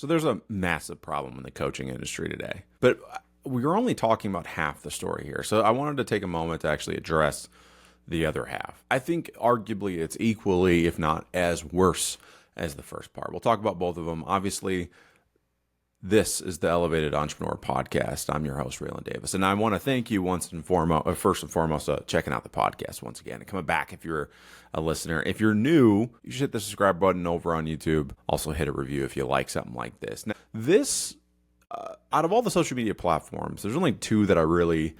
So there's a massive problem in the coaching industry today. But we're only talking about half the story here. So I wanted to take a moment to actually address the other half. I think arguably it's equally, if not as worse as the first part. We'll talk about both of them. Obviously, this is the Elevated Entrepreneur Podcast. I'm your host, Raylen Davis, and I want to thank you first and foremost, checking out the podcast once again and coming back if you're a listener. If you're new, you should hit the subscribe button over on YouTube. Also, hit a review if you like something like this. Now, out of all the social media platforms, there's only two that I really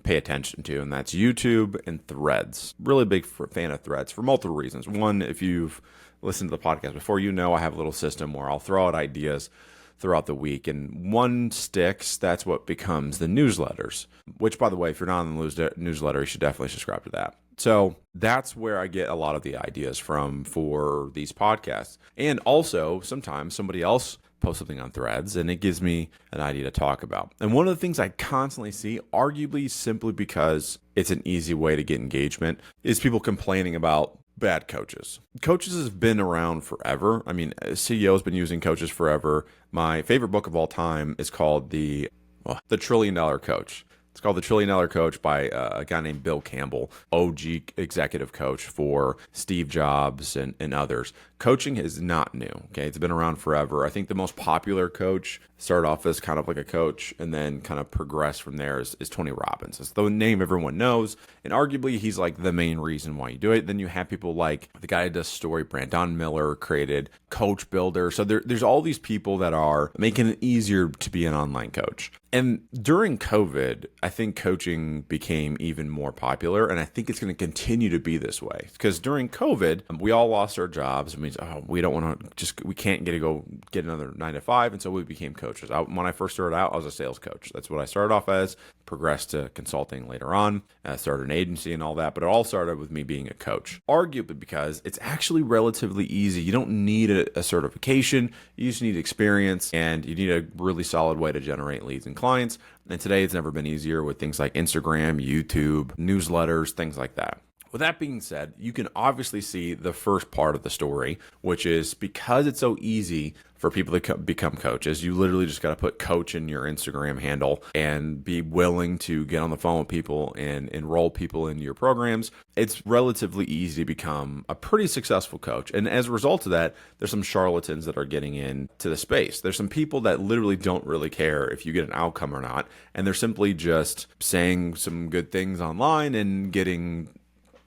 pay attention to, and that's YouTube and Threads. Really big fan of Threads for multiple reasons. One, if you've listened to the podcast before, you know I have a little system where I'll throw out ideas throughout the week, and one sticks. That's what becomes the newsletters, which, by the way, if you're not on the newsletter, you should definitely subscribe to that. So that's where I get a lot of the ideas from for these podcasts. And also, sometimes somebody else post something on Threads and it gives me an idea to talk about. And one of the things I constantly see, arguably simply because it's an easy way to get engagement, is people complaining about bad coaches. Coaches have been around forever. I mean, CEO's been using coaches forever. My favorite book of all time is called The $1 Trillion Coach. It's called The $1 Trillion Coach by a guy named Bill Campbell, OG executive coach for Steve Jobs and others. Coaching is not new. Okay, it's been around forever. I think the most popular coach started off as kind of like a coach and then kind of progressed from there is Tony Robbins. It's the name everyone knows, and arguably he's like the main reason why you do it. Then you have people like the guy who does StoryBrand, Don Miller, created Coach Builder. So there's all these people that are making it easier to be an online coach. And during COVID, I think coaching became even more popular, and I think it's going to continue to be this way because during COVID, we all lost our jobs. It means we don't want to we can't go get another 9 to 5, and so we became coaches. When I first started out, I was a sales coach. That's what I started off as. Progressed to consulting later on. Started an agency and all that, but it all started with me being a coach. Arguably because it's actually relatively easy. You don't need a certification. You just need experience, and you need a really solid way to generate leads and clients. And today it's never been easier with things like Instagram, YouTube, newsletters, things like that. With that being said, you can obviously see the first part of the story, which is because it's so easy for people to become coaches, you literally just got to put coach in your Instagram handle and be willing to get on the phone with people and enroll people into your programs. It's relatively easy to become a pretty successful coach. And as a result of that, there's some charlatans that are getting into the space. There's some people that literally don't really care if you get an outcome or not. And they're simply just saying some good things online and getting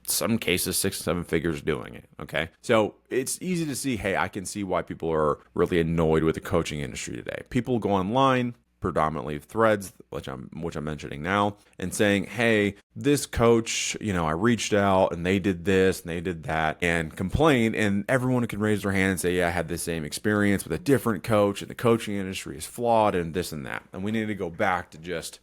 some cases 6 or 7 figures doing it. Okay. So it's easy to see, hey, I can see why people are really annoyed with the coaching industry today. People go online, predominantly Threads, which I'm mentioning now, and saying, hey, this coach, I reached out and they did this and they did that, and complain, and everyone can raise their hand and say, yeah, I had the same experience with a different coach, and the coaching industry is flawed and this and that. And we need to go back to just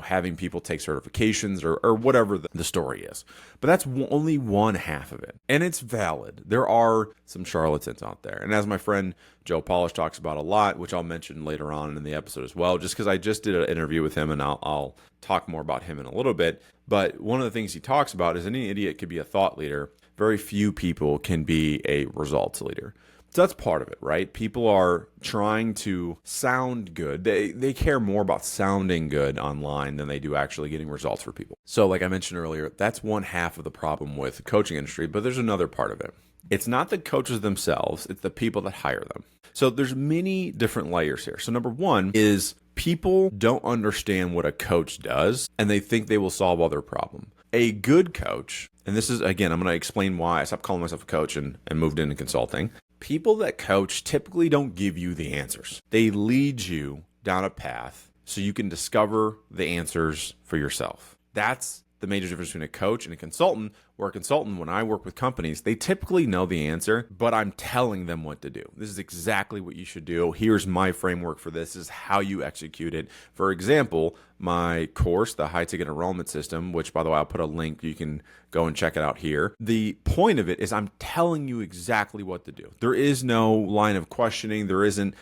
having people take certifications or whatever the story is. But that's only one half of it. And it's valid. There are some charlatans out there. And as my friend Joe Polish talks about a lot, which I'll mention later on in the episode as well, just because I just did an interview with him and I'll talk more about him in a little bit. But one of the things he talks about is any idiot could be a thought leader. Very few people can be a results leader. So that's part of it, right? People are trying to sound good. They care more about sounding good online than they do actually getting results for people. So like I mentioned earlier, that's one half of the problem with the coaching industry, but there's another part of it. It's not the coaches themselves, it's the people that hire them. So there's many different layers here. So number one is people don't understand what a coach does, and they think they will solve all their problem. A good coach, and this is, again, I'm going to explain why I stopped calling myself a coach and moved into consulting. People that coach typically don't give you the answers. They lead you down a path so you can discover the answers for yourself. That's the major difference between a coach and a consultant, where a consultant, when I work with companies, they typically know the answer, but I'm telling them what to do. This is exactly what you should do. Here's my framework for this. This is how you execute it. For example, my course, the high ticket enrollment system, which by the way, I'll put a link. You can go and check it out here. The point of it is I'm telling you exactly what to do. There is no line of questioning. There isn't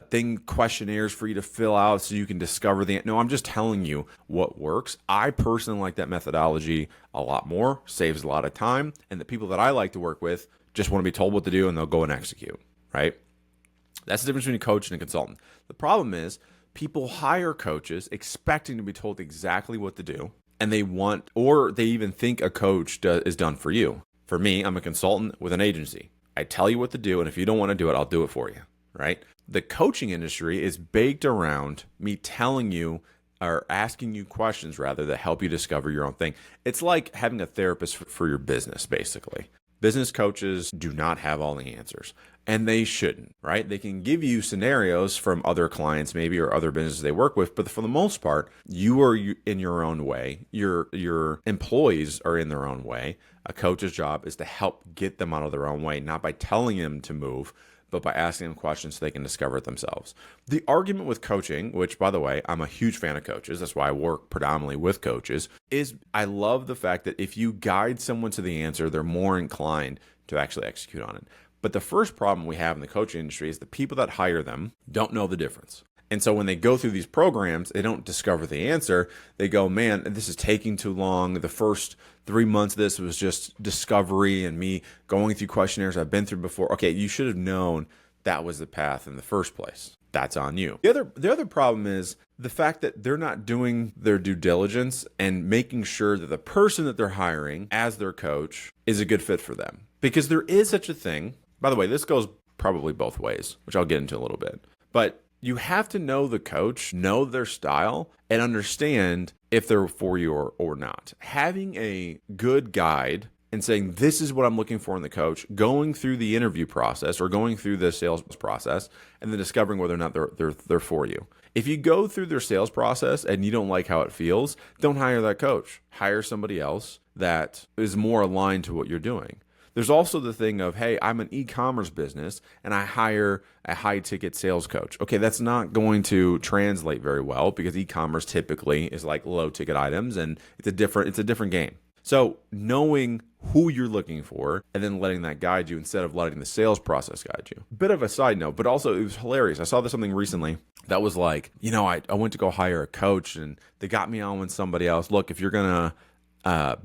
questionnaires for you to fill out so you can discover no, I'm just telling you what works. I personally like that methodology a lot more, saves a lot of time. And the people that I like to work with just want to be told what to do and they'll go and execute, right? That's the difference between a coach and a consultant. The problem is people hire coaches expecting to be told exactly what to do, and they want, or they even think a coach is done for you. For me, I'm a consultant with an agency. I tell you what to do, and if you don't want to do it, I'll do it for you, right? The coaching industry is baked around me telling you or asking you questions rather that help you discover your own thing. It's like having a therapist for your business, basically. Business coaches do not have all the answers, and they shouldn't, right? They can give you scenarios from other clients maybe or other businesses they work with, but for the most part, you are in your own way. Your employees are in their own way. A coach's job is to help get them out of their own way, not by telling them to move, but by asking them questions so they can discover it themselves. The argument with coaching, which, by the way, I'm a huge fan of coaches, that's why I work predominantly with coaches, is I love the fact that if you guide someone to the answer, they're more inclined to actually execute on it. But the first problem we have in the coaching industry is the people that hire them don't know the difference. And so when they go through these programs, they don't discover the answer. They go, man, this is taking too long. The first 3 months of this was just discovery and me going through questionnaires I've been through before. Okay, you should have known that was the path in the first place. That's on you. The other problem is the fact that they're not doing their due diligence and making sure that the person that they're hiring as their coach is a good fit for them. Because there is such a thing. By the way, this goes probably both ways, which I'll get into in a little bit. But you have to know the coach, know their style, and understand if they're for you or not. Having a good guide and saying, this is what I'm looking for in the coach, going through the interview process or going through the sales process, and then discovering whether or not they're for you. If you go through their sales process and you don't like how it feels, don't hire that coach. Hire somebody else that is more aligned to what you're doing. There's also the thing of, hey, I'm an e-commerce business and I hire a high-ticket sales coach. Okay, that's not going to translate very well because e-commerce typically is like low-ticket items and it's a different game. So knowing who you're looking for and then letting that guide you instead of letting the sales process guide you. Bit of a side note, but also it was hilarious. I saw this something recently that was like, I went to go hire a coach and they got me on with somebody else. Look, if you're going to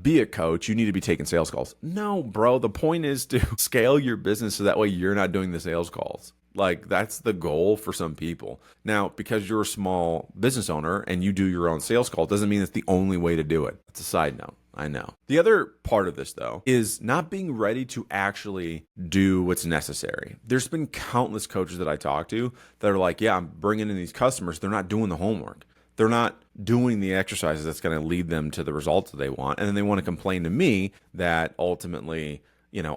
be a coach, you need to be taking sales calls. No, bro. The point is to scale your business so that way you're not doing the sales calls. Like that's the goal for some people. Now, because you're a small business owner and you do your own sales call, doesn't mean it's the only way to do it. It's a side note. I know. The other part of this, though, is not being ready to actually do what's necessary. There's been countless coaches that I talk to that are like, yeah, I'm bringing in these customers. They're not doing the homework. They're not doing the exercises that's going to lead them to the results that they want. And then they want to complain to me that ultimately,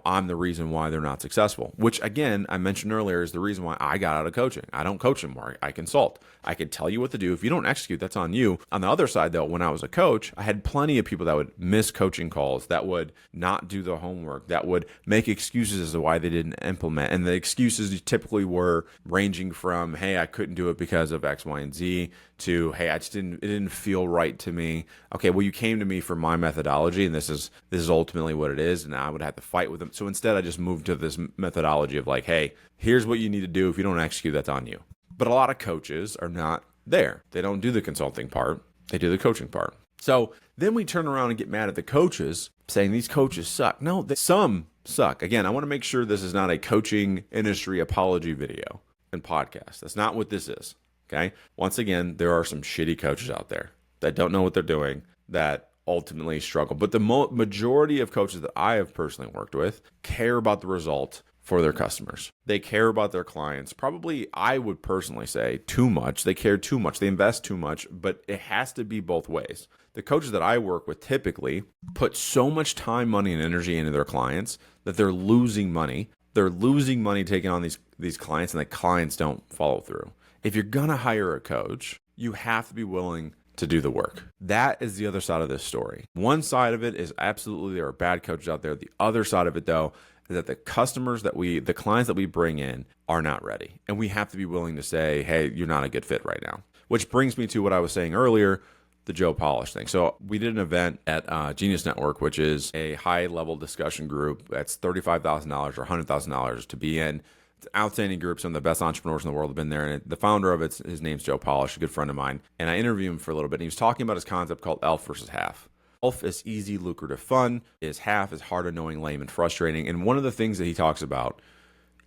I'm the reason why they're not successful, which again, I mentioned earlier is the reason why I got out of coaching. I don't coach anymore. I consult. I can tell you what to do. If you don't execute, that's on you. On the other side, though, when I was a coach, I had plenty of people that would miss coaching calls, that would not do the homework, that would make excuses as to why they didn't implement. And the excuses typically were ranging from, hey, I couldn't do it because of X, Y, and Z, to, hey, it didn't feel right to me. Okay, well, you came to me for my methodology, and this is ultimately what it is, and I would have to fight with them. So instead, I just moved to this methodology of like, hey, here's what you need to do. If you don't execute, that's on you. But a lot of coaches are not there. They don't do the consulting part. They do the coaching part. So then we turn around and get mad at the coaches saying these coaches suck. No, some suck. Again, I want to make sure this is not a coaching industry apology video and podcast. That's not what this is. Okay. Once again, there are some shitty coaches out there that don't know what they're doing, that ultimately struggle. But the majority of coaches that I have personally worked with care about the result for their customers. They care about their clients. Probably, I would personally say, too much. They care too much. They invest too much, but it has to be both ways. The coaches that I work with typically put so much time, money, and energy into their clients that they're losing money. They're losing money taking on these clients, and the clients don't follow through. If you're going to hire a coach, you have to be willing to do the work. That is the other side of this story. One side of it is absolutely there are bad coaches out there. The other side of it, though, is that the clients that we bring in are not ready. And we have to be willing to say, hey, you're not a good fit right now. Which brings me to what I was saying earlier, the Joe Polish thing. So we did an event at Genius Network, which is a high-level discussion group. That's $35,000 or $100,000 to be in. It's an outstanding group. Some of the best entrepreneurs in the world have been there. And the founder of it, his name's Joe Polish, a good friend of mine. And I interviewed him for a little bit. And he was talking about his concept called ELF versus half. ELF is easy, lucrative, fun. Half is hard, annoying, lame, and frustrating. And one of the things that he talks about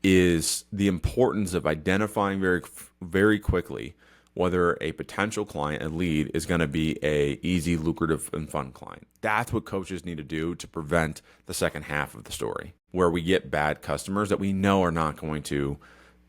is the importance of identifying very quickly whether a potential client, a lead, is going to be a easy, lucrative, and fun client. That's what coaches need to do to prevent the second half of the story, where we get bad customers that we know are not going to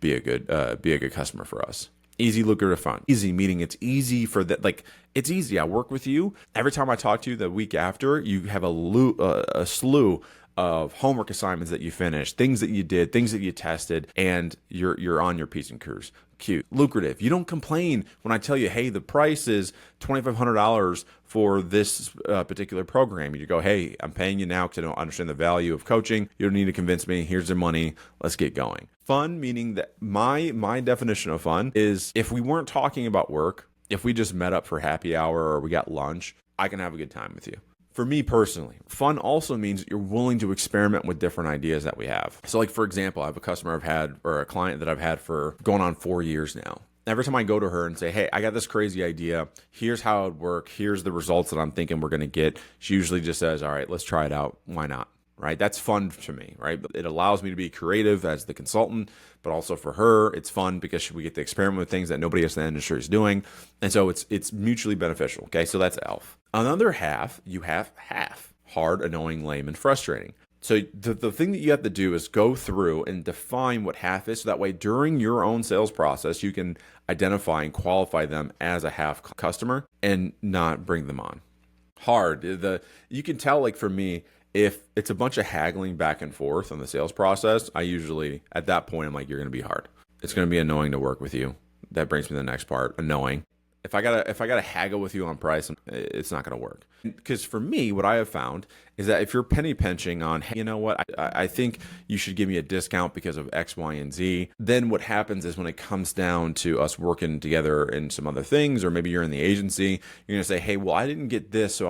be a good customer for us. Easy, lucrative, fun. Easy meaning it's easy for that. Like, it's easy. I work with you. Every time I talk to you the week after, you have a slew of homework assignments that you finished, things that you did, things that you tested, and you're on your P's and Q's. Cute. Lucrative. You don't complain when I tell you, hey, the price is $2,500 for this particular program. You go, hey, I'm paying you now because I don't understand the value of coaching. You don't need to convince me. Here's the money. Let's get going. Fun, meaning that my definition of fun is if we weren't talking about work, if we just met up for happy hour or we got lunch, I can have a good time with you. For me personally, fun also means that you're willing to experiment with different ideas that we have. So like, for example, I have a customer I've had, or a client that I've had for going on 4 years now. Every time I go to her and say, hey, I got this crazy idea. Here's how it would work. Here's the results that I'm thinking we're going to get. She usually just says, all right, let's try it out. Why not? Right? That's fun to me, right? It allows me to be creative as the consultant, but also for her, it's fun because we get to experiment with things that nobody else in the industry is doing. And so it's mutually beneficial. Okay. So that's ELF. On the other half, you have half: hard, annoying, lame, and frustrating. So the thing that you have to do is go through and define what half is. So that way, during your own sales process, you can identify and qualify them as a half customer and not bring them on. Hard. You can tell, like for me, if it's a bunch of haggling back and forth on the sales process, I usually, at that point, I'm like, you're going to be hard. It's going to be annoying to work with you. That brings me to the next part, annoying. If I gotta haggle with you on price, it's not gonna work. Because for me, what I have found is that if you're penny pinching on, hey, you know what, I think you should give me a discount because of X, Y, and Z. Then what happens is when it comes down to us working together in some other things, or maybe you're in the agency, you're gonna say, hey, well, I didn't get this, so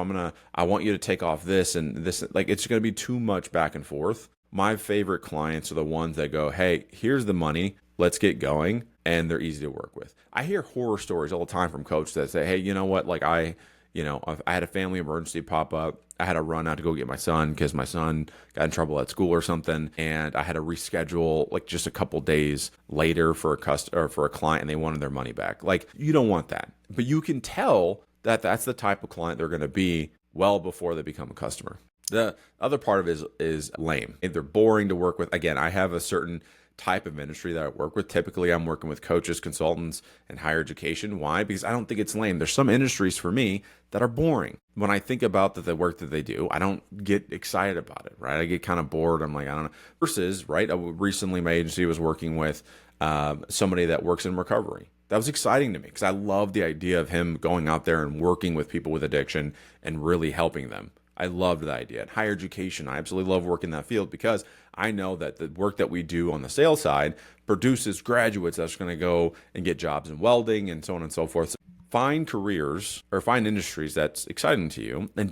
I want you to take off this and this. Like, it's gonna be too much back and forth. My favorite clients are the ones that go, hey, here's the money, let's get going. And they're easy to work with. I hear horror stories all the time from coaches that say, hey, you know what? Like I had a family emergency pop up. I had to run out to go get my son because my son got in trouble at school or something. And I had to reschedule like just a couple days later for a client, and they wanted their money back. Like, you don't want that. But you can tell that that's the type of client they're going to be well before they become a customer. The other part of it is lame. If they're boring to work with, again, I have a certain type of industry that I work with. Typically, I'm working with coaches, consultants, and higher education. Why? Because I don't think it's lame. There's some industries for me that are boring. When I think about the work that they do, I don't get excited about it, right? I get kind of bored. I'm like, I don't know. Versus, right, recently my agency was working with somebody that works in recovery. That was exciting to me because I love the idea of him going out there and working with people with addiction and really helping them. I loved the idea. At higher education, I absolutely love working in that field because I know that the work that we do on the sales side produces graduates that's going to go and get jobs in welding and so on and so forth. So find careers or find industries that's exciting to you, and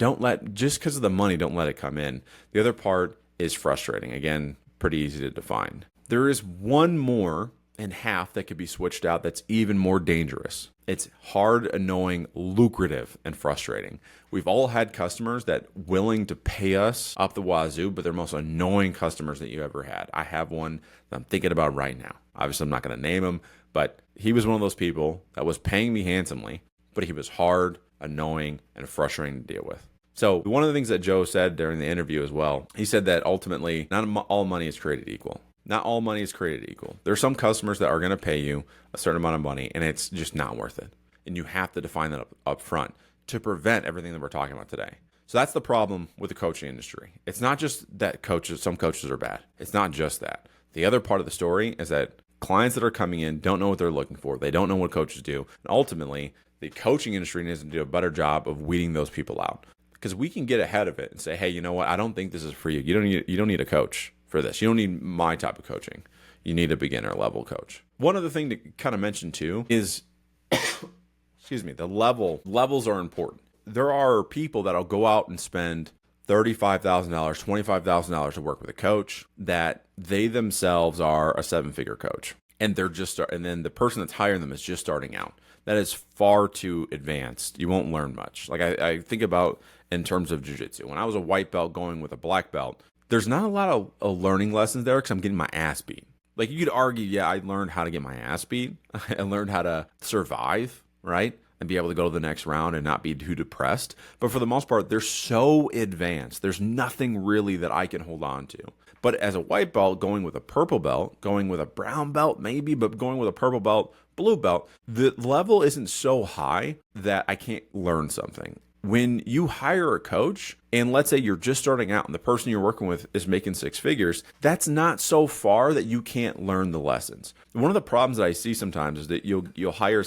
just because of the money, don't let it come in. The other part is frustrating. Again, pretty easy to define. There is one more in half that could be switched out that's even more dangerous. It's hard, annoying, lucrative, and frustrating. We've all had customers that willing to pay us up the wazoo, but they're most annoying customers that you ever had. I have one that I'm thinking about right now. Obviously, I'm not going to name him, but he was one of those people that was paying me handsomely, but he was hard, annoying, and frustrating to deal with. So one of the things that Joe said during the interview as well, he said that ultimately, not all money is created equal. Not all money is created equal. There are some customers that are going to pay you a certain amount of money, and it's just not worth it. And you have to define that up front to prevent everything that we're talking about today. So that's the problem with the coaching industry. It's not just that some coaches are bad. It's not just that. The other part of the story is that clients that are coming in don't know what they're looking for. They don't know what coaches do. And ultimately, the coaching industry needs to do a better job of weeding those people out. Because we can get ahead of it and say, hey, you know what? I don't think this is for you. You don't need a coach for this. You don't need my type of coaching. You need a beginner level coach. One other thing to kind of mention too is, the levels are important. There are people that'll go out and spend $35,000, $25,000 to work with a coach that they themselves are a 7-figure coach. And then the person that's hiring them is just starting out. That is far too advanced. You won't learn much. Like I think about in terms of jiu-jitsu. When I was a white belt going with a black belt, there's not a lot of learning lessons there because I'm getting my ass beat. Like you could argue, yeah, I learned how to get my ass beat. I learned how to survive, right? And be able to go to the next round and not be too depressed. But for the most part, they're so advanced. There's nothing really that I can hold on to. But as a white belt, going with a purple belt, going with a brown belt, maybe, but going with a purple belt, blue belt, the level isn't so high that I can't learn something. When you hire a coach, and let's say you're just starting out and the person you're working with is making six figures, that's not so far that you can't learn the lessons. One of the problems that I see sometimes is that you'll hire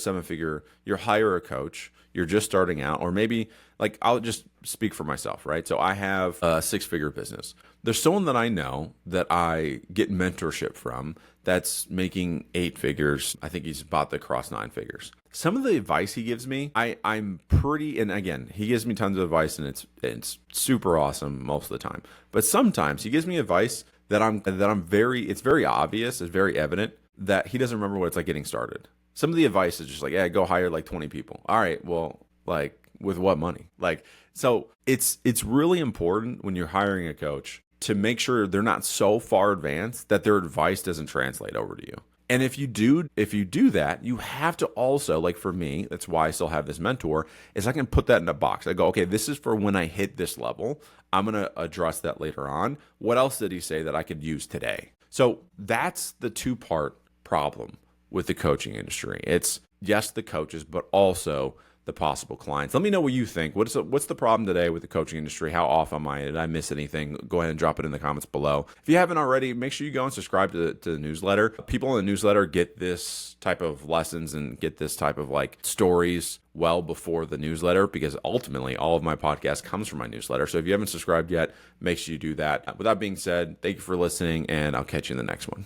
you'll hire a coach, you're just starting out, or maybe like I'll just speak for myself, right? So I have a six-figure business. There's someone that I know that I get mentorship from that's making eight figures. I think he's about to cross nine figures. Some of the advice he gives me, I'm pretty, and again, he gives me tons of advice and it's super awesome most of the time. But sometimes he gives me advice that it's very obvious, it's very evident that he doesn't remember what it's like getting started. Some of the advice is just like, yeah, go hire like 20 people. All right, well, like with what money? Like, so it's really important when you're hiring a coach to make sure they're not so far advanced that their advice doesn't translate over to you. And if you do that, you have to also, like for me, that's why I still have this mentor, is I can put that in a box. I go, okay, this is for when I hit this level. I'm going to address that later on. What else did he say that I could use today? So that's the two-part problem with the coaching industry. It's yes, the coaches, but also the possible clients. Let me know what you think. What's the problem today with the coaching industry? How off am I? Did I miss anything? Go ahead and drop it in the comments below. If you haven't already, make sure you go and subscribe to the newsletter. People in the newsletter get this type of lessons and get this type of like stories well before the newsletter, because ultimately all of my podcast comes from my newsletter. So if you haven't subscribed yet, make sure you do that. With that being said, thank you for listening, and I'll catch you in the next one.